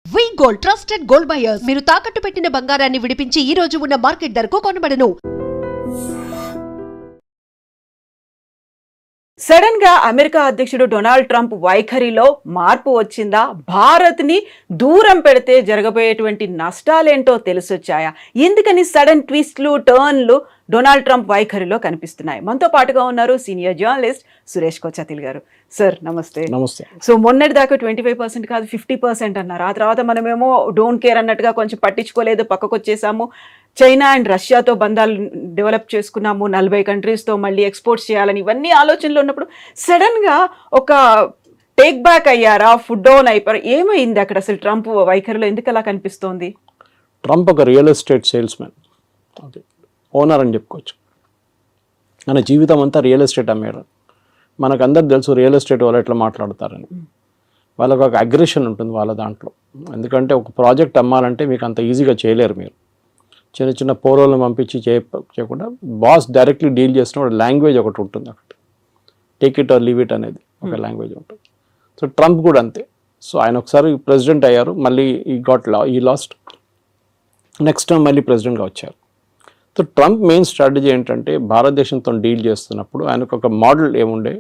వి gold trusted gold buyers మీరు తాకట్టు పెట్టిన బంగారాన్ని విడిపించి ఈ రోజు ఉన్న మార్కెట్ ధరకు కొనబడను. సడన్ గా అమెరికా అధ్యక్షుడు డొనాల్డ్ ట్రంప్ వైఖరిలో మార్పు వచ్చిందా? భారత్ ని దూరం పెడితే జరగబోయేటువంటి నష్టాలేంటో తెలిసొచ్చాయా? ఎందుకని సడన్ ట్విస్ట్లు టర్న్లు డొనాల్డ్ ట్రంప్ వైఖరిలో కనిపిస్తున్నాయి? మనతో పాటుగా ఉన్నారు సీనియర్ జర్నలిస్ట్ సురేష్ కొచ్చాతిల్ గారు. సార్ నమస్తే. నమస్తే. సో మొన్నటి దాకా 25% కాదు 50% అన్నారు. ఆ తర్వాత మనమేమో డోంట్ కేర్ అన్నట్టుగా కొంచెం పట్టించుకోలేదు, పక్కకు వచ్చేసాము. చైనా అండ్ రష్యాతో బంధాలు డెవలప్ చేసుకున్నాము, 40 కంట్రీస్తో మళ్ళీ ఎక్స్పోర్ట్స్ చేయాలని ఇవన్నీ ఆలోచనలు ఉన్నప్పుడు సడన్గా ఒక టేక్ బ్యాక్ అయ్యారా? ఫుడ్ డౌన్ అయిపోయారా? ఏమైంది అక్కడ అసలు ట్రంప్ వైఖరిలో? ఎందుకు అలా కనిపిస్తోంది? ట్రంప్ ఒక రియల్ ఎస్టేట్ సేల్స్మెన్, ఓనర్ అని చెప్పుకోవచ్చు. మన జీవితం అంతా రియల్ ఎస్టేట్ అమ్మేయడం. మనకు అందరు తెలుసు రియల్ ఎస్టేట్ వాళ్ళు ఎట్లా మాట్లాడతారని. వాళ్ళకు ఒక అగ్రెషన్ ఉంటుంది వాళ్ళ దాంట్లో. ఎందుకంటే ఒక ప్రాజెక్ట్ అమ్మాలంటే మీకు అంత ఈజీగా చేయలేరు. మీరు చిన్న చిన్న పోరోలను పంపించి చేయకుండా బాస్ డైరెక్ట్లీ డీల్ చేసినప్పుడు లాంగ్వేజ్ ఒకటి ఉంటుంది. ఒకటి take it or leave it అనేది ఒక లాంగ్వేజ్ ఉంటుంది. సో ట్రంప్ కూడా అంతే. సో ఆయన ఒకసారి ప్రెసిడెంట్ అయ్యారు, మళ్ళీ ఈ లాస్ట్ నెక్స్ట్ టైం మళ్ళీ ప్రెసిడెంట్గా వచ్చారు. సో ట్రంప్ మెయిన్ స్ట్రాటజీ ఏంటంటే భారతదేశంతో డీల్ చేస్తున్నప్పుడు ఆయనకు ఒక మోడల్ ఏముండే,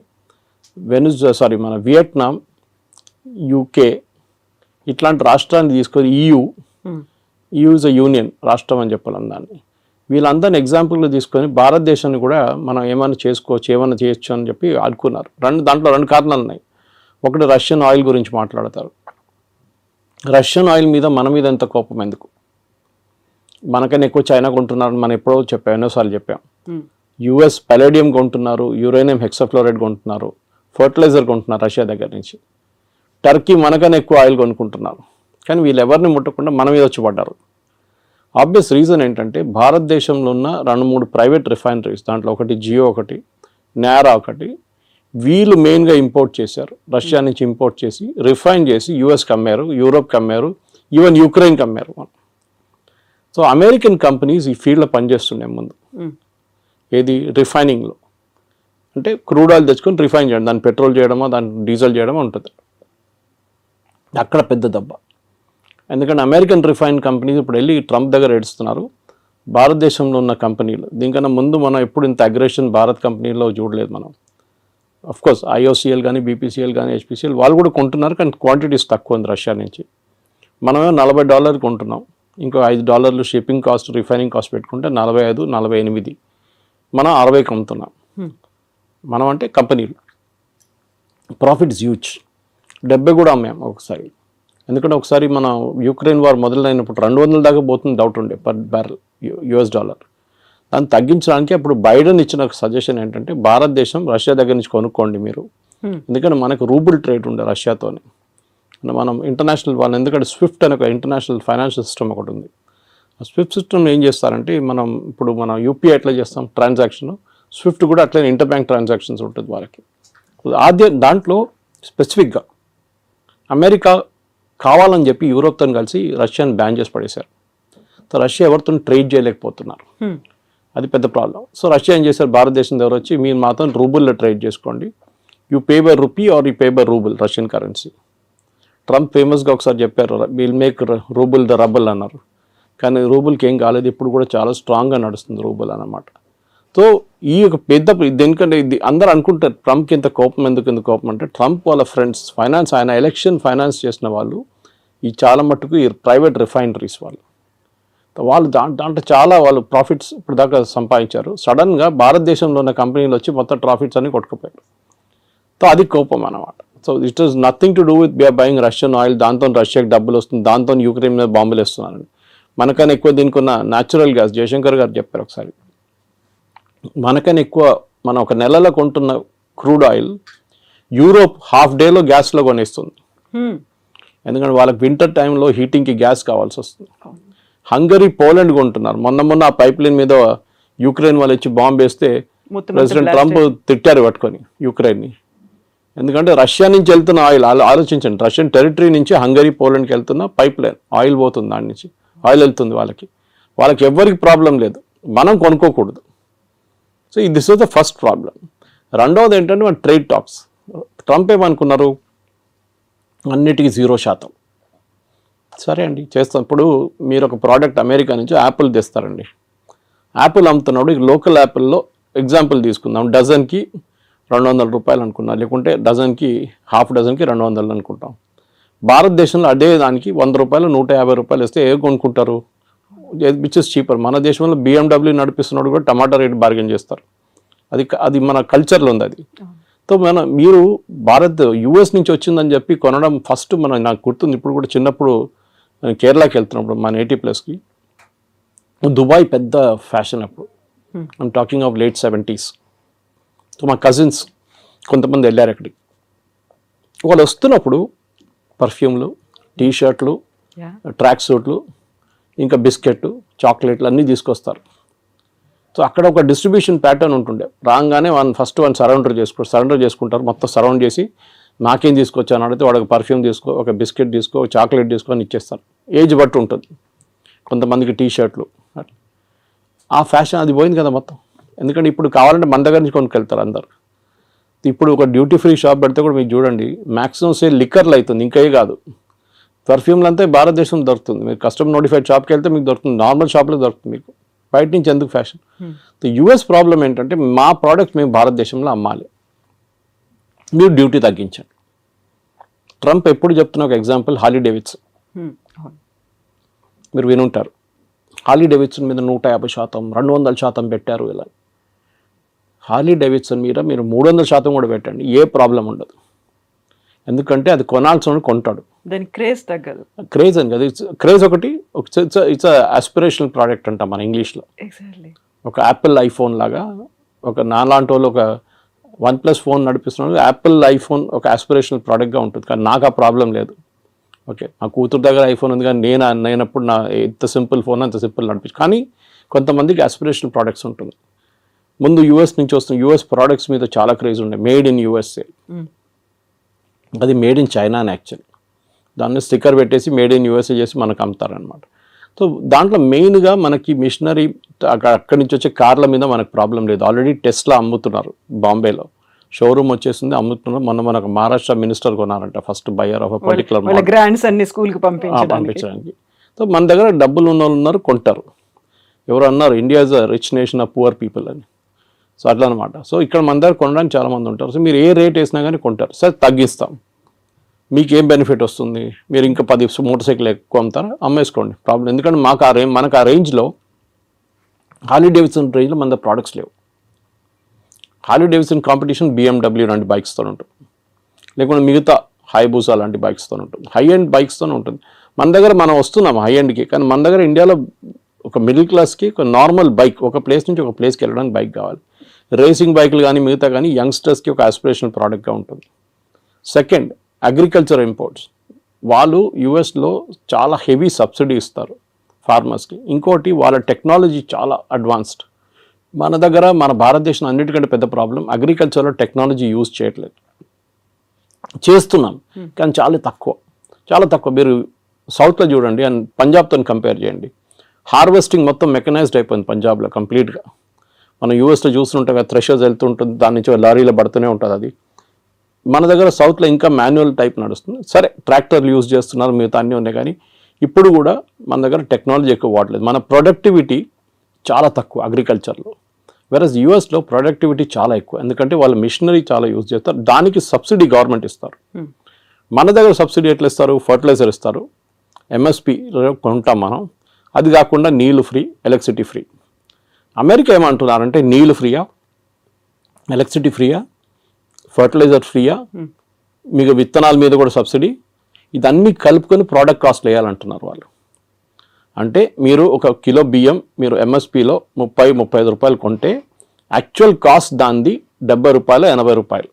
మన వియట్నాం, యూకే ఇట్లాంటి రాష్ట్రాన్ని తీసుకొని EU ఇస్ అ యూనియన్ రాష్ట్రం అని చెప్పాలి దాన్ని. వీళ్ళందరినీ ఎగ్జాంపుల్గా తీసుకొని భారతదేశాన్ని కూడా మనం ఏమైనా చేసుకోవచ్చు, ఏమైనా చేయొచ్చు అని చెప్పి అనుకున్నారు. దాంట్లో రెండు కారణాలు ఉన్నాయి. ఒకటి రష్యన్ ఆయిల్ గురించి మాట్లాడతారు. రష్యన్ ఆయిల్ మీద మన మీద ఎంత కోపం ఎందుకు? మనకన్నా ఎక్కువ చైనా కొంటున్నారు. మనం ఎన్నోసార్లు చెప్పాం. US పలేడియం కొంటున్నారు, యురేనియం హెక్సాఫ్లోరైడ్ కొంటున్నారు, ఫర్టిలైజర్ కొంటున్నారు రష్యా దగ్గర నుంచి. టర్కీ మనకన్నా ఎక్కువ ఆయిల్ కొనుక్కుంటున్నారు. కానీ వీళ్ళు ఎవరిని ముట్టకుండా మన మీద వచ్చి పడ్డారు. ఆబ్వియస్ రీజన్ ఏంటంటే భారతదేశంలో ఉన్న 2-3 ప్రైవేట్ రిఫైనరీస్, దాంట్లో ఒకటి జియో, ఒకటి నారా, ఒకటి వీళ్ళు మెయిన్గా ఇంపోర్ట్ చేశారు. రష్యా నుంచి ఇంపోర్ట్ చేసి రిఫైన్ చేసి యూఎస్కి అమ్మారు, యూరోప్కి అమ్మారు, ఈవెన్ యుక్రెయిన్కి అమ్మారు. సో అమెరికన్ కంపెనీస్ ఈ ఫీల్డ్లో పనిచేస్తున్నాయి ముందు. ఏది రిఫైనింగ్లో అంటే క్రూడ్ ఆయిల్ తెచ్చుకొని రిఫైన్ చేయడం, దాన్ని పెట్రోల్ చేయడమో దాన్ని డీజిల్ చేయడమో ఉంటుంది. అక్కడ పెద్ద దెబ్బ. ఎందుకంటే అమెరికన్ రిఫైన్ కంపెనీస్ ఇప్పుడు వెళ్ళి ట్రంప్ దగ్గర ఏడుస్తున్నారు. భారతదేశంలో ఉన్న కంపెనీలు దీనికన్నా ముందు మనం ఎప్పుడు ఇంత అగ్రెషన్ భారత్ కంపెనీలో చూడలేదు మనం. అఫ్కోర్స్ IOCL కానీ BPCL కానీ HPCL వాళ్ళు కూడా కొంటున్నారు, కానీ క్వాంటిటీస్ తక్కువ ఉంది రష్యా నుంచి. మనమే $40 కొంటున్నాం, ఇంకో $5 షిప్పింగ్ కాస్ట్, రిఫైనింగ్ కాస్ట్ పెట్టుకుంటే 45, 48 మనం 60కి అమ్ముతున్నాం. మనం అంటే కంపెనీలు ప్రాఫిట్స్ హ్యూజ్. 70 కూడా అమ్మాము ఒకసారి. ఎందుకంటే ఒకసారి మన యుక్రెయిన్ వార్ మొదలైనప్పుడు 200 దాకా పోతుంది డౌట్ ఉండే పర్ బ్యారెల్ US డాలర్. దాన్ని తగ్గించడానికి అప్పుడు బైడెన్ ఇచ్చిన సజెషన్ ఏంటంటే భారతదేశం రష్యా దగ్గర నుంచి కొనుక్కోండి మీరు. ఎందుకంటే మనకు రూబుల్ ట్రేడ్ ఉండే రష్యాతోనే. మనం ఇంటర్నేషనల్ వాళ్ళు, ఎందుకంటే స్విఫ్ట్ అనే ఒక ఇంటర్నేషనల్ ఫైనాన్షియల్ సిస్టమ్ ఒకటి ఉంది. ఆ స్విఫ్ట్ సిస్టమ్ ఏం చేస్తారంటే ఇప్పుడు మనం UPI ఎట్లా చేస్తాం ట్రాన్సాక్షన్, స్విఫ్ట్ కూడా అట్లనే ఇంటర్ బ్యాంక్ ట్రాన్సాక్షన్స్ ఉంటుంది వాళ్ళకి. దాంట్లో స్పెసిఫిక్గా అమెరికా కావాలని చెప్పి యూరోప్తో కలిసి రష్యాని బ్యాన్ చేసి పడేశారు. సో రష్యా ఎవరితో ట్రేడ్ చేయలేకపోతున్నారు. అది పెద్ద ప్రాబ్లం. సో రష్యా ఏం చేశారు, భారతదేశం దగ్గర వచ్చి మీరు మాతో రూబుల్లో ట్రేడ్ చేసుకోండి, you pay by rupee are you pay by rouble Russian currency. Trump ఫేమస్గా ఒకసారి చెప్పారు, will make rouble the rubble అన్నారు. కానీ రూబుల్కి ఏం కాలేదు, ఇప్పుడు కూడా చాలా స్ట్రాంగ్గా నడుస్తుంది రూబుల్ అన్నమాట. సో ఈ యొక్క పెద్ద ఎందుకంటే ఇది అందరూ అనుకుంటారు ట్రంప్కి ఇంత కోపం ఎందుకు కోపం అంటే, ట్రంప్ వాళ్ళ ఫ్రెండ్స్ ఆయన ఎలక్షన్ ఫైనాన్స్ చేసిన వాళ్ళు ఈ చాలా మట్టుకు ఈ ప్రైవేట్ రిఫైనరీస్ వాళ్ళు దాంట్లో చాలా వాళ్ళు ప్రాఫిట్స్ ఇప్పుడు దాకా సంపాదించారు. సడన్గా భారతదేశంలో ఉన్న కంపెనీలు వచ్చి మొత్తం ప్రాఫిట్స్ అన్ని కొట్టుకుపోయారు. సో అది కోపం అన్నమాట. So it is nothing to do with buying Russian oil. దాంతో రష్యాకి డబ్బులు వస్తుంది, దాంతో యుక్రెయిన్ మీద బాంబులు వేస్తున్నారని. మనకన్నా ఎక్కువ దీనికి ఉన్న న్యాచురల్ గ్యాస్, జయశంకర్ గారు చెప్పారు ఒకసారి, మనకన్నా ఎక్కువ మనం ఒక నెలలో కొంటున్న క్రూడ్ ఆయిల్ యూరోప్ హాఫ్ డేలో గ్యాస్లో కొనేస్తుంది. ఎందుకంటే వాళ్ళకి వింటర్ టైంలో హీటింగ్కి గ్యాస్ కావాల్సి వస్తుంది. హంగరీ, పోలాండ్ కొంటున్నారు. మొన్న ఆ పైప్ లైన్ మీద యుక్రెయిన్ వాళ్ళు వచ్చి బాంబు వేస్తే ప్రెసిడెంట్ ట్రంప్ తిట్టారు పట్టుకొని యుక్రెయిన్ని. ఎందుకంటే రష్యా నుంచి వెళ్తున్న ఆయిల్ ఆలోచించండి, రష్యన్ టెరిటరీ నుంచి హంగరీ, పోలాండ్కి వెళ్తున్న పైప్ లైన్ ఆయిల్ పోతుంది, దాని నుంచి ఆయిల్ వెళ్తుంది వాళ్ళకి ఎవరికి ప్రాబ్లం లేదు, మనం కొనుక్కోకూడదు. So this was the first problem. రెండవది ఏంటంటే మన ట్రేడ్ టాక్స్. ట్రంప్ ఏమనుకున్నారు, అన్నిటికీ 0%. సరే అండి చేస్తాం. ఇప్పుడు మీరు ఒక ప్రోడక్ట్ అమెరికా నుంచి యాపిల్ తెస్తారండి. యాపిల్ అమ్ముతున్నప్పుడు లోకల్ యాపిల్లో ఎగ్జాంపుల్ తీసుకుందాం, డజన్కి 200 రూపాయలు అనుకున్నాం, లేకుంటే డజన్కి హాఫ్ డజన్కి 200 అనుకుంటాం. భారతదేశంలో అదే దానికి 100 రూపాయలు 150 రూపాయలు ఇస్తే ఏ కొనుక్కుంటారు? Which is cheaper. మన దేశంలో BMW నడిపిస్తున్నాడు కూడా టమాటా రేట్ బార్గెన్ చేస్తారు. అది మన కల్చర్లో ఉంది అది. సో మీరు యుఎస్ నుంచి వచ్చిందని చెప్పి కొనడం ఫస్ట్ నాకు గుర్తుంది. ఇప్పుడు కూడా చిన్నప్పుడు నేను కేరళకి వెళ్తున్నప్పుడు మా నేటివ్ ప్లేస్కి దుబాయ్ పెద్ద ఫ్యాషన్ అప్పుడు. I'm talking of late 70s. So మా కజిన్స్ కొంతమంది వెళ్ళారు అక్కడికి. వాళ్ళు వస్తున్నప్పుడు పర్ఫ్యూమ్లు, టీషర్ట్లు, ట్రాక్ సూట్లు, ఇంకా బిస్కెట్, చాక్లెట్లు అన్నీ తీసుకొస్తారు. సో అక్కడ ఒక డిస్ట్రిబ్యూషన్ ప్యాటర్న్ ఉంటుండే. రాగానే ఫస్ట్ సరౌండర్ చేసుకుంటారు, మొత్తం సరౌండ్ చేసి నాకేం తీసుకొచ్చాను అడిగితే వాడికి పర్ఫ్యూమ్ తీసుకో, ఒక బిస్కెట్ తీసుకో, ఒక చాక్లెట్ తీసుకో అని ఇచ్చేస్తారు. ఏజ్ బట్టి ఉంటుంది, కొంతమందికి టీషర్ట్లు. ఆ ఫ్యాషన్ అది పోయింది కదా మొత్తం. ఎందుకంటే ఇప్పుడు కావాలంటే మన దగ్గర నుంచి కొనుక్కెళ్తారు అందరు. ఇప్పుడు ఒక డ్యూటీ ఫ్రీ షాప్ పెడితే కూడా మీకు చూడండి మ్యాక్సిమం సేల్ లిక్కర్లు అవుతుంది, ఇంకే కాదు. పర్ఫ్యూమ్లు అంతా భారతదేశంలో దొరుకుతుంది. మీరు కస్టమర్ నోటిఫైడ్ షాప్కి వెళ్తే మీకు దొరుకుతుంది, నార్మల్ షాప్లో దొరుకుతుంది మీకు. బయట నుంచి ఎందుకు ఫ్యాషన్? యుఎస్ ప్రాబ్లం ఏంటంటే మా ప్రోడక్ట్ మేము భారతదేశంలో అమ్మాలి, మీరు డ్యూటీ తగ్గించండి. ట్రంప్ ఎప్పుడు చెప్తున్న ఒక ఎగ్జాంపుల్ హార్లీ డేవిడ్సన్. మీరు వినుంటారు, హార్లీ డేవిడ్సన్ మీద 150%, 200% పెట్టారు. ఇలా హార్లీ డేవిడ్సన్ మీద మీరు 300% కూడా పెట్టండి, ఏ ప్రాబ్లం ఉండదు. ఎందుకంటే అది కొనాల్సిన కొంటాడు, దాని క్రేజ్ తగ్గదు. క్రేజ్ అని కదా, క్రేజ్ ఒకటి. ఇట్స్ ఆస్పిరేషనల్ ప్రోడక్ట్ అంట మన ఇంగ్లీష్లో. ఒక యాపిల్ ఐఫోన్ లాగా, ఒక నాలాంటి వాళ్ళు ఒక OnePlus ఫోన్ నడిపిస్తున్నాడు, యాపిల్ ఐఫోన్ ఒక ఆస్పిరేషనల్ ప్రోడక్ట్గా ఉంటుంది. కానీ నాకు ఆ ప్రాబ్లం లేదు. ఓకే, మా కూతురు దగ్గర ఐఫోన్ ఉంది, కానీ నేనప్పుడు ఎంత సింపుల్ ఫోన్ అంత సింపుల్ నడిపించు. కానీ కొంతమందికి ఆస్పిరేషనల్ ప్రోడక్ట్స్ ఉంటుంది. ముందు యూఎస్ నుంచి వస్తున్న యూఎస్ ప్రోడక్ట్స్ మీద చాలా క్రేజ్ ఉండే, మేడ్ ఇన్ యూఎస్ఏ. అది మేడ్ ఇన్ చైనా అని యాక్చువల్. దాన్ని స్టిక్కర్ పెట్టేసి మేడ్ ఇన్ యూఎస్ఏ చేసి మనకు అమ్ముతారనమాట. సో దాంట్లో మెయిన్గా మనకి మిషనరీ అక్కడి నుంచి వచ్చే కార్ల మీద మనకు ప్రాబ్లం లేదు. ఆల్రెడీ టెస్లా అమ్ముతున్నారు, బాంబేలో షోరూమ్ వచ్చేసింది, అమ్ముతున్నారు. మనకు మహారాష్ట్ర మినిస్టర్ కొన్నారంట ఫస్ట్ బయర్ ఆఫ్ పర్టికులర్ గ్రాండ్స్ అన్ని స్కూల్కి పంపించడానికి. సో మన దగ్గర డబ్బులు ఉన్న వాళ్ళు ఉన్నారు, కొంటారు. ఎవరు అన్నారు India is a rich nation of poor people అని. సో అట్లా అనమాట. సో ఇక్కడ మన దగ్గర కొనడానికి చాలామంది ఉంటారు. సో మీరు ఏ రేట్ వేసినా కానీ కొంటారు. సరే తగ్గిస్తాం, మీకు ఏం బెనిఫిట్ వస్తుంది? మీరు ఇంకా 10 మోటార్ సైకిల్ ఎక్కువ అమ్ముతారా, అమ్మేసుకోండి, ప్రాబ్లం. ఎందుకంటే మనకు ఆ రేంజ్లో హార్లీ డేవిడ్సన్ రేంజ్లో మన దగ్గర ప్రోడక్ట్స్ లేవు. హార్లీ డేవిడ్సన్ కాంపిటీషన్ BMW లాంటి బైక్స్తో ఉంటుంది, లేకుంటే మిగతా హైబూసా లాంటి బైక్స్తో ఉంటుంది, హై ఎండ్ బైక్స్తో ఉంటుంది. మన దగ్గర మనం వస్తున్నాం హై ఎండ్కి, కానీ మన దగ్గర ఇండియాలో ఒక మిడిల్ క్లాస్కి ఒక నార్మల్ బైక్, ఒక ప్లేస్ నుంచి ఒక ప్లేస్కి వెళ్ళడానికి బైక్ కావాలి. రేసింగ్ బైకులు కానీ మిగతా కానీ యంగ్స్టర్స్కి ఒక ఆస్పిరేషనల్ ప్రోడక్ట్గా ఉంటుంది. Second, agriculture imports. వాళ్ళు యుఎస్లో చాలా హెవీ సబ్సిడీ ఇస్తారు ఫార్మర్స్కి. ఇంకోటి వాళ్ళ టెక్నాలజీ చాలా అడ్వాన్స్డ్. మన దగ్గర మన భారతదేశం అన్నిటికంటే పెద్ద ప్రాబ్లం అగ్రికల్చర్లో టెక్నాలజీ యూజ్ చేయట్లేదు. చేస్తున్నాం కానీ చాలా తక్కువ. మీరు సౌత్లో చూడండి అండ్ పంజాబ్తో కంపేర్ చేయండి. హార్వెస్టింగ్ మొత్తం మెకనైజ్డ్ అయిపోయింది పంజాబ్లో కంప్లీట్గా. మనం యూఎస్లో చూస్తుంటాం కదా, థ్రెషర్స్ వెళ్తుంటుంది, దాని నుంచి లారీలో పడుతూనే ఉంటుంది. అది మన దగ్గర సౌత్లో ఇంకా మాన్యువల్ టైప్ నడుస్తుంది. సరే ట్రాక్టర్లు యూజ్ చేస్తున్నారు, మిగతా అన్నీ ఉన్నాయి, కానీ ఇప్పుడు కూడా మన దగ్గర టెక్నాలజీ ఎక్కువ వాడలేదు. మన ప్రొడక్టివిటీ చాలా తక్కువ అగ్రికల్చర్లో. వెరస్ యూఎస్లో ప్రొడక్టివిటీ చాలా ఎక్కువ, ఎందుకంటే వాళ్ళు మిషనరీ చాలా యూజ్ చేస్తారు, దానికి సబ్సిడీ గవర్నమెంట్ ఇస్తారు. మన దగ్గర సబ్సిడీ ఎట్లా ఇస్తారు? ఫర్టిలైజర్ ఇస్తారు, MSP కొంటాం మనం. అది కాకుండా నీళ్ళు ఫ్రీ, ఎలక్ట్రిసిటీ ఫ్రీ. అమెరికా ఏమంటున్నారంటే నీళ్ళు ఫ్రీయా, ఎలక్ట్రిసిటీ ఫ్రీయా, ఫర్టిలైజర్ ఫ్రీయా, మీకు విత్తనాల మీద కూడా సబ్సిడీ, ఇదన్నీ కలుపుకొని ప్రోడక్ట్ కాస్ట్ వేయాలంటున్నారు వాళ్ళు. అంటే మీరు ఒక కిలో బియ్యం మీరు MSPలో 30-35 రూపాయలు కొంటే యాక్చువల్ కాస్ట్ దానిది 70 రూపాయలు 80 రూపాయలు.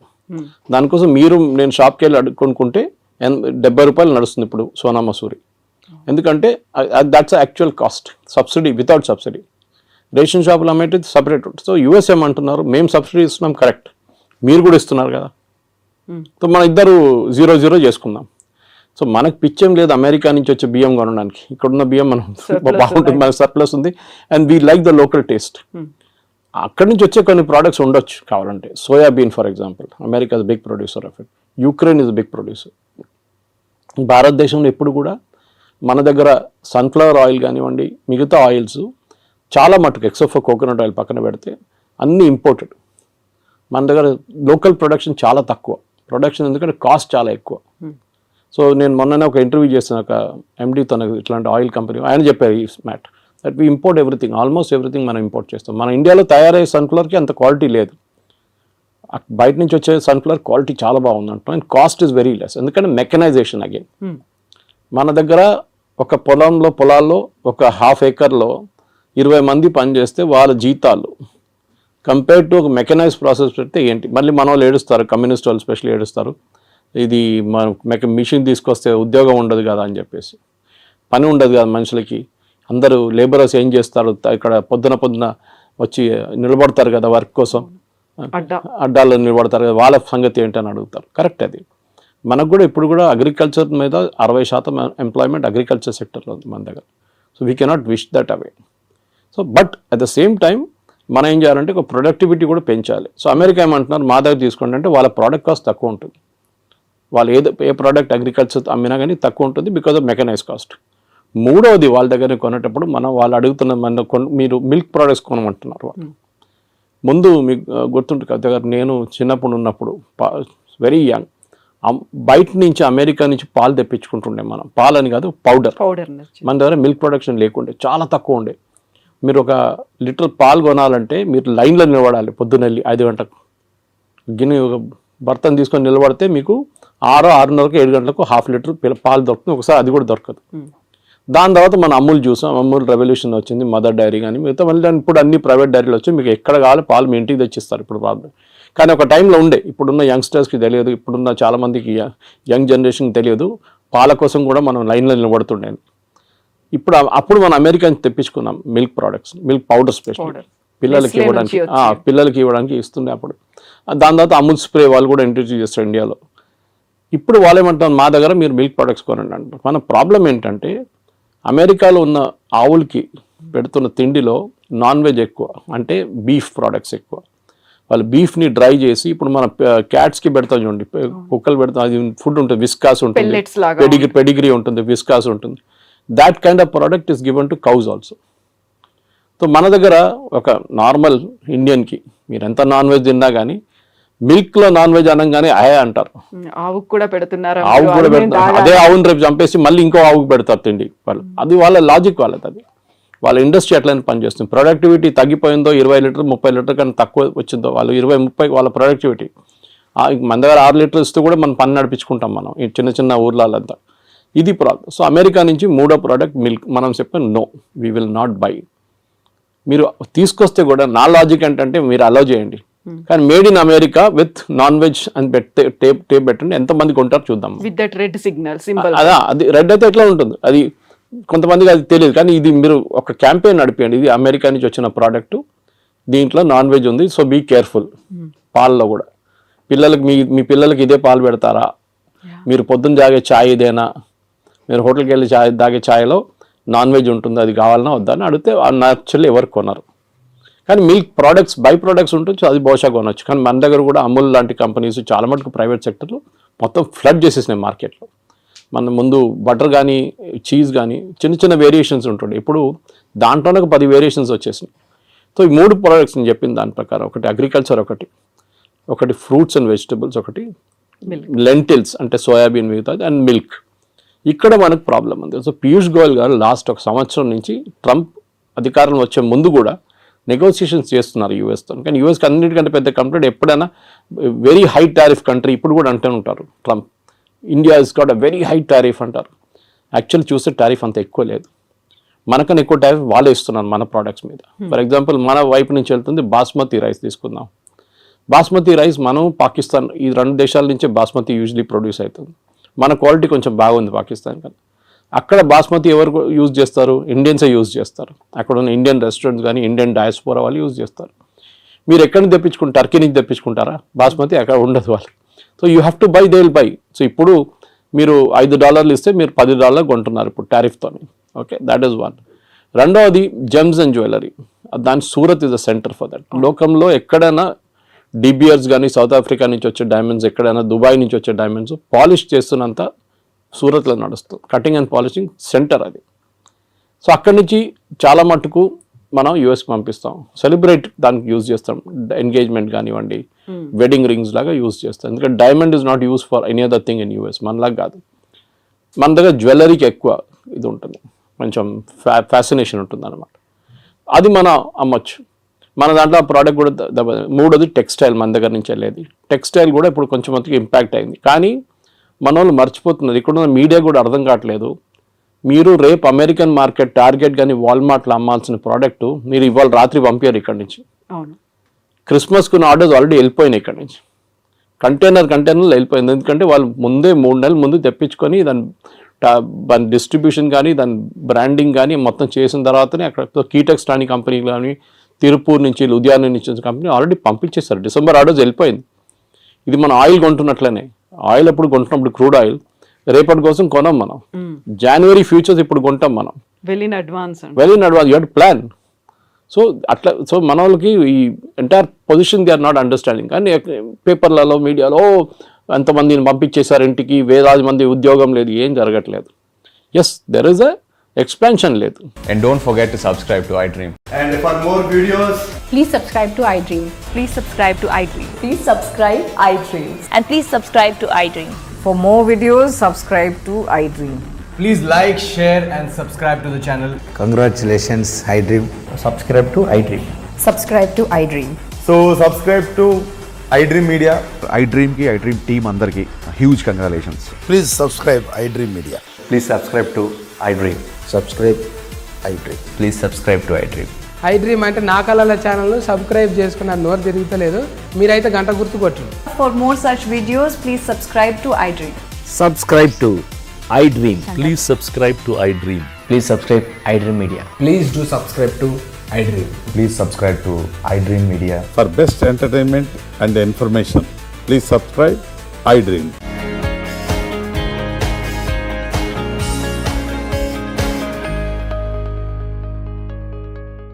దానికోసం నేను షాప్కి వెళ్ళి కొనుక్కుంటే 70 రూపాయలు నడుస్తుంది ఇప్పుడు సోనా మసూరి. ఎందుకంటే that's actual cost, subsidy without subsidy. Ration షాపులు అమ్మేది సపరేట్. సో యూఎస్ ఏమంటున్నారు, మేము సబ్సిడీ ఇస్తున్నాం, కరెక్ట్, మీరు కూడా ఇస్తున్నారు కదా, సో మన ఇద్దరు 0-0 చేసుకుందాం. సో మనకు పిచ్చేం లేదు అమెరికా నుంచి వచ్చే బియ్యం కొనడానికి. ఇక్కడున్న బియ్యం మనం బాగుంటుంది, మనకు సర్ప్లస్ ఉంది, and we like the local taste. అక్కడి నుంచి వచ్చే కొన్ని ప్రోడక్ట్స్ ఉండొచ్చు కావాలంటే. Soybean for example, America is big producer of it, Ukraine is big producer. భారతదేశంలో ఎప్పుడు కూడా మన దగ్గర సన్ఫ్లవర్ ఆయిల్ కానివ్వండి, మిగతా ఆయిల్స్ చాలా మటుకు ఎక్సెప్ట్ ఫర్ కోకోనట్ ఆయిల్ పక్కన పెడితే అన్నీ ఇంపోర్టెడ్. మన దగ్గర లోకల్ ప్రొడక్షన్ చాలా తక్కువ. ప్రొడక్షన్ ఎందుకంటే కాస్ట్ చాలా ఎక్కువ. సో నేను మొన్ననే ఒక ఇంటర్వ్యూ చేసిన ఒక ఎండీతో, ఇట్లాంటి ఆయిల్ కంపెనీ, ఆయన చెప్పారు ఈ మ్యాట్ that we import everything, almost everything మనం ఇంపోర్ట్ చేస్తాం. మన ఇండియాలో తయారయ్యే సన్ఫ్లవర్కి అంత క్వాలిటీ లేదు. బయట నుంచి వచ్చే సన్ఫ్లవర్ క్వాలిటీ చాలా బాగుందంటాం. And cost is very less, ఎందుకంటే మెకనైజేషన్ అగైన్. మన దగ్గర ఒక పొలాల్లో ఒక హాఫ్ ఏకర్లో 20 మంది పనిచేస్తే వాళ్ళ జీతాలు కంపేర్ టు ఒక మెకనైజ్ ప్రాసెస్ పెడితే ఏంటి. మళ్ళీ మన వాళ్ళు ఏడుస్తారు, కమ్యూనిస్ట్ వాళ్ళు స్పెషల్లీ ఏడుస్తారు, ఇది మిషన్ తీసుకొస్తే ఉద్యోగం ఉండదు కదా అని చెప్పేసి. పని ఉండదు కదా మనుషులకి, అందరూ లేబరర్స్ ఏం చేస్తారు, ఇక్కడ పొద్దున వచ్చి నిలబడతారు కదా వర్క్ కోసం, అడ్డాల్లో నిలబడతారు కదా, వాళ్ళ సంగతి ఏంటని అడుగుతారు. కరెక్ట్. అది మనకు కూడా ఇప్పుడు కూడా అగ్రికల్చర్ మీద 60% ఎంప్లాయ్మెంట్ అగ్రికల్చర్ సెక్టర్లో ఉంది మన దగ్గర. So we cannot wish that away. So but at the same time మనం ఏం చేయాలంటే ఒక ప్రొడక్టివిటీ కూడా పెంచాలి. సో అమెరికా ఏమంటున్నారు, మా దగ్గర తీసుకోండి అంటే వాళ్ళ ప్రోడక్ట్ కాస్ట్ తక్కువ ఉంటుంది. వాళ్ళు ఏ ప్రోడక్ట్ అగ్రికల్చర్ అమ్మినా కానీ తక్కువ ఉంటుంది బికాజ్ ఆఫ్ మెకనైజ్ కాస్ట్. మూడవది వాళ్ళ దగ్గర కొనేటప్పుడు వాళ్ళు అడుగుతున్న మీరు మిల్క్ ప్రోడక్ట్స్ కొనమంటున్నారు వాళ్ళు. ముందు మీకు గుర్తుంటుంది కదా, నేను చిన్నప్పుడు ఉన్నప్పుడు వెరీ యంగ్, బయట నుంచి అమెరికా నుంచి పాలు తెప్పించుకుంటుండే మనం. పాలని కాదు, పౌడర్. మన దగ్గర మిల్క్ ప్రొడక్షన్ లేకుండే, చాలా తక్కువ ఉండే. మీరు ఒక లీటర్ పాలు కొనాలంటే మీరు లైన్లో నిలబడాలి. పొద్దునెళ్ళి 5 గంటలకు గిన్నె ఒక బర్తన్ తీసుకొని నిలబడితే మీకు 6:30కు 7 గంటలకు ½ లీటర్ పాలు దొరుకుతుంది. ఒకసారి అది కూడా దొరకదు. దాని తర్వాత మనం అమూల్ చూసాం, అమూల్ రెవల్యూషన్ వచ్చింది, మదర్ డైరీ కానీ మిగతా. మళ్ళీ ఇప్పుడు అన్ని ప్రైవేట్ డైరీలు వచ్చి మీకు ఎక్కడ కావాలి పాలు మీ ఇంటికి తెచ్చిస్తారు ఇప్పుడు ప్రాబ్లం. కానీ ఒక టైంలో ఉండే, ఇప్పుడున్న యంగ్స్టర్స్కి తెలియదు, ఇప్పుడున్న చాలామందికి యంగ్ జనరేషన్కి తెలియదు, పాల కోసం కూడా మనం లైన్లో నిలబడుతుండే. అప్పుడు మనం అమెరికా నుంచి తెప్పించుకున్నాం milk products, milk powder special పిల్లలకి ఇవ్వడానికి ఇస్తుండే అప్పుడు. దాని తర్వాత అమూల్ స్ప్రే వాళ్ళు కూడా ఇంట్రడ్యూస్ చేస్తారు ఇండియాలో. ఇప్పుడు వాళ్ళు ఏమంటారు, మా దగ్గర మీరు మిల్క్ ప్రోడక్ట్స్ కొనండి అంటారు. మన ప్రాబ్లం ఏంటంటే అమెరికాలో ఉన్న ఆవులకి పెడుతున్న తిండిలో నాన్ వెజ్ ఎక్కువ, అంటే బీఫ్ ప్రోడక్ట్స్ ఎక్కువ. వాళ్ళు బీఫ్ని డ్రై చేసి, ఇప్పుడు మన క్యాట్స్కి పెడతాం చూడండి, కుక్కలు పెడతాం, అది ఫుడ్ ఉంటుంది, విస్కాస్ ఉంటుంది, పెడిగ్రీ ఉంటుంది, విస్కాస్ ఉంటుంది. That kind of product is given to cows also. So మన దగ్గర ఒక నార్మల్ ఇండియన్కి మీరు ఎంత నాన్ వెజ్ తిన్నా కానీ మిల్క్లో నాన్ వెజ్ అనగానే అంటారు. ఆవుకు కూడా పెడుతున్నారు, అదే ఆవుని రేపు చంపేసి మళ్ళీ ఇంకో ఆవుకు పెడతారు తిండి వాళ్ళు. అది వాళ్ళ లాజిక్ వాళ్ళది. అది వాళ్ళ ఇండస్ట్రీ ఎట్లయినా పనిచేస్తుంది. ప్రొడక్టివిటీ తగ్గిపోయిందో 20 లీటర్ 30 లీటర్ కన్నా తక్కువ వచ్చిందో వాళ్ళు 20-30 వాళ్ళ ప్రొడక్టివిటీ. మన దగ్గర 6 లీటర్ ఇస్తూ కూడా మనం పని నడిపించుకుంటాం మనం ఈ చిన్న చిన్న ఊర్లంతా. ఇది ప్రాబ్లం. సో అమెరికా నుంచి మూడో ప్రోడక్ట్ మిల్క్. మనం చెప్పాం no, we will not buy. మీరు తీసుకొస్తే కూడా నా లాజిక్ ఏంటంటే మీరు అలౌ చేయండి, కానీ made in America with non veg అని టేప్ పెట్టండి. ఎంతమంది కొంటారు చూద్దాం. With that red signal symbol. అది రెడ్ అయితే ఎట్లా ఉంటుంది, అది కొంతమందికి అది తెలియదు. కానీ ఇది మీరు ఒక క్యాంపెయిన్ నడిపేయండి, ఇది అమెరికా నుంచి వచ్చిన ప్రోడక్ట్, దీంట్లో నాన్ వెజ్ ఉంది, సో బీ కేర్ఫుల్. పాలలో కూడా పిల్లలకి మీ పిల్లలకి ఇదే పాలు పెడతారా, మీరు పొద్దున్న తాగే ఛాయ్ ఇదేనా, మీరు హోటల్కి వెళ్ళి తాగే ఛాయ్లో నాన్ వెజ్ ఉంటుంది, అది కావాలన్నా వద్దా అని అడిగితే యాక్చువల్లీ ఎవరు కొనరు. కానీ మిల్క్ ప్రోడక్ట్స్ బై ప్రోడక్ట్స్ ఉంటుంది, అది బహుశా కొనవచ్చు. కానీ మన దగ్గర కూడా అమూల్ లాంటి కంపెనీస్ చాలా మటుకు ప్రైవేట్ సెక్టర్లో మొత్తం ఫ్లడ్ చేసేసినాయి మార్కెట్లో. మన ముందు బటర్ కానీ చీజ్ కానీ చిన్న చిన్న వేరియేషన్స్ ఉంటుండే, ఇప్పుడు దాంట్లోనే ఒక 10 వేరియేషన్స్ వచ్చేసినాయి. సో ఈ 3 ప్రోడక్ట్స్ నేను చెప్పిన దాని ప్రకారం, ఒకటి అగ్రికల్చర్, ఒకటి ఫ్రూట్స్ అండ్ వెజిటబుల్స్, ఒకటి లెంటిల్స్ అంటే సోయాబీన్ మిగతాది, అండ్ మిల్క్. ఇక్కడ మనకు ప్రాబ్లం ఉంది. సో పీయూష్ గోయల్ గారు లాస్ట్ 1 సంవత్సరం నుంచి ట్రంప్ అధికారంలో వచ్చే ముందు కూడా నెగోసియేషన్స్ చేస్తున్నారు యూఎస్తో. కానీ యూఎస్కి అన్నిటికంటే పెద్ద కంట్రీ, ఎప్పుడైనా వెరీ హై టారిఫ్ కంట్రీ. ఇప్పుడు కూడా అంటూ ఉంటారు Trump, India is got a very high tariff అంటారు. యాక్చువల్లీ చూస్తే టారిఫ్ అంత ఎక్కువ లేదు, మనకన్నా ఎక్కువ టారిఫ్ వాళ్ళే ఇస్తున్నారు మన ప్రోడక్ట్స్ మీద. ఫర్ ఎగ్జాంపుల్ మన వైపు నుంచి వెళ్తుంది బాస్మతి రైస్ తీసుకుందాం. బాస్మతి రైస్ మనం పాకిస్తాన్, ఈ 2 దేశాల నుంచే బాస్మతి యూజువలీ ప్రొడ్యూస్ అవుతుంది. మన క్వాలిటీ కొంచెం బాగుంది పాకిస్తాన్ కన్నా. అక్కడ బాస్మతి ఎవరు యూజ్ చేస్తారు, ఇండియన్సే యూజ్ చేస్తారు. అక్కడ ఉన్న ఇండియన్ రెస్టారెంట్స్ కానీ ఇండియన్ డయాస్పోరా వాళ్ళు యూజ్ చేస్తారు. మీరు ఎక్కడి నుంచి తెప్పించుకుంటారు, టర్కీ నుంచి తెప్పించుకుంటారా బాస్మతి, అక్కడ ఉండదు వాళ్ళు. So you have to buy, they will buy. So ఇప్పుడు మీరు $5 ఇస్తే మీరు $10 కొంటున్నారు ఇప్పుడు టారిఫ్తో. Okay, that is one. రెండవది జెమ్స్ అండ్ జ్యువెలరీ. దాని Surat is the centre for that. లోకంలో ఎక్కడైనా డిబియర్స్ కానీ సౌత్ ఆఫ్రికా నుంచి వచ్చే డైమండ్స్, ఎక్కడైనా దుబాయ్ నుంచి వచ్చే డైమండ్స్ పాలిష్ చేస్తున్నంత సూరత్లో నడుస్తుంది. కటింగ్ అండ్ పాలిషింగ్ సెంటర్ అది. సో అక్కడి నుంచి చాలా మటుకు మనం యూఎస్కి పంపిస్తాం. సెలబ్రేట్ దానికి యూజ్ చేస్తాం, ఎంగేజ్మెంట్ కానివ్వండి, వెడ్డింగ్ రింగ్స్ లాగా యూజ్ చేస్తాం. ఎందుకంటే diamond is not use for any other thing in US, మనలాగా కాదు. మన దగ్గర జ్యువెలరీకి ఎక్కువ ఇది ఉంటుంది, కొంచెం ఫ్యాసినేషన్ ఉంటుంది అనమాట. అది మనం అమ్మొచ్చు. మన దాంట్లో ఆ ప్రోడక్ట్ కూడా మూడోది టెక్స్టైల్, మన దగ్గర నుంచి వెళ్ళేది టెక్స్టైల్ కూడా ఇప్పుడు కొంచెం మందికి ఇంపాక్ట్ అయింది. కానీ మన వాళ్ళు మర్చిపోతున్నారు, ఇక్కడ ఉన్న మీడియా కూడా అర్థం కావట్లేదు. మీరు రేపు అమెరికన్ మార్కెట్, టార్గెట్ కానీ వాల్మార్ట్లో అమ్మాల్సిన ప్రోడక్ట్ మీరు ఇవాళ రాత్రి పంపారు ఇక్కడి నుంచి. అవును, క్రిస్మస్కున్న ఆర్డర్స్ ఆల్రెడీ వెళ్ళిపోయినాయి ఇక్కడి నుంచి, కంటైనర్లు వెళ్ళిపోయింది. ఎందుకంటే వాళ్ళు ముందే 3 నెలల ముందు తెప్పించుకొని దాని డిస్ట్రిబ్యూషన్ కానీ దాని బ్రాండింగ్ కానీ మొత్తం చేసిన తర్వాతనే అక్కడ కీటెక్స్ లాంటి కంపెనీ కానీ, తిరుపూర్ నుంచి, లుధియానా నుంచి కంపెనీ ఆల్రెడీ పంపించేస్తారు. డిసెంబర్ ఆర్డర్స్ వెళ్ళిపోయింది. ఇది మన ఆయిల్ కొంటున్నట్లనే, ఆయిల్ ఎప్పుడు కొంటున్నప్పుడు క్రూడ్ ఆయిల్ రేపటి కోసం కొనం మనం. జనవరి ఫ్యూచర్స్ ఇప్పుడు కొంటాం మనం, well in advance you have to plan. So అట్లా, సో మన వాళ్ళకి ఈ entire position they are not understanding. కానీ పేపర్లలో, మీడియాలో ఎంతమందిని పంపించేశారు ఇంటికి, వేలాది మంది ఉద్యోగం లేదు, ఏం జరగట్లేదు. Yes, there is a expansion లేదు. And don't forget to subscribe to iDream. And for more videos, Please subscribe to iDream. Please subscribe to iDream. Please subscribe iDream. And please subscribe to iDream. For more videos, subscribe to iDream. please like, share and subscribe to the channel. Congratulations, iDream. Subscribe to iDream. Subscribe to iDream. So subscribe to iDream Media. iDream ki iDream team andarki huge congratulations. Please subscribe iDream Media. Please subscribe to iDream. Subscribe iDream. Please subscribe to iDream. iDream అంటే నా కళల channel subscribe చేసుకున్న నోరు తిరుగుతలేదు, మీరైతే గంట గుర్తు కొట్టండి. For more such videos, please subscribe to iDream. Subscribe to iDream. Please subscribe to iDream. Please subscribe iDream Media. Please do subscribe to iDream. Please subscribe to iDream Media. For best entertainment and information, please subscribe iDream.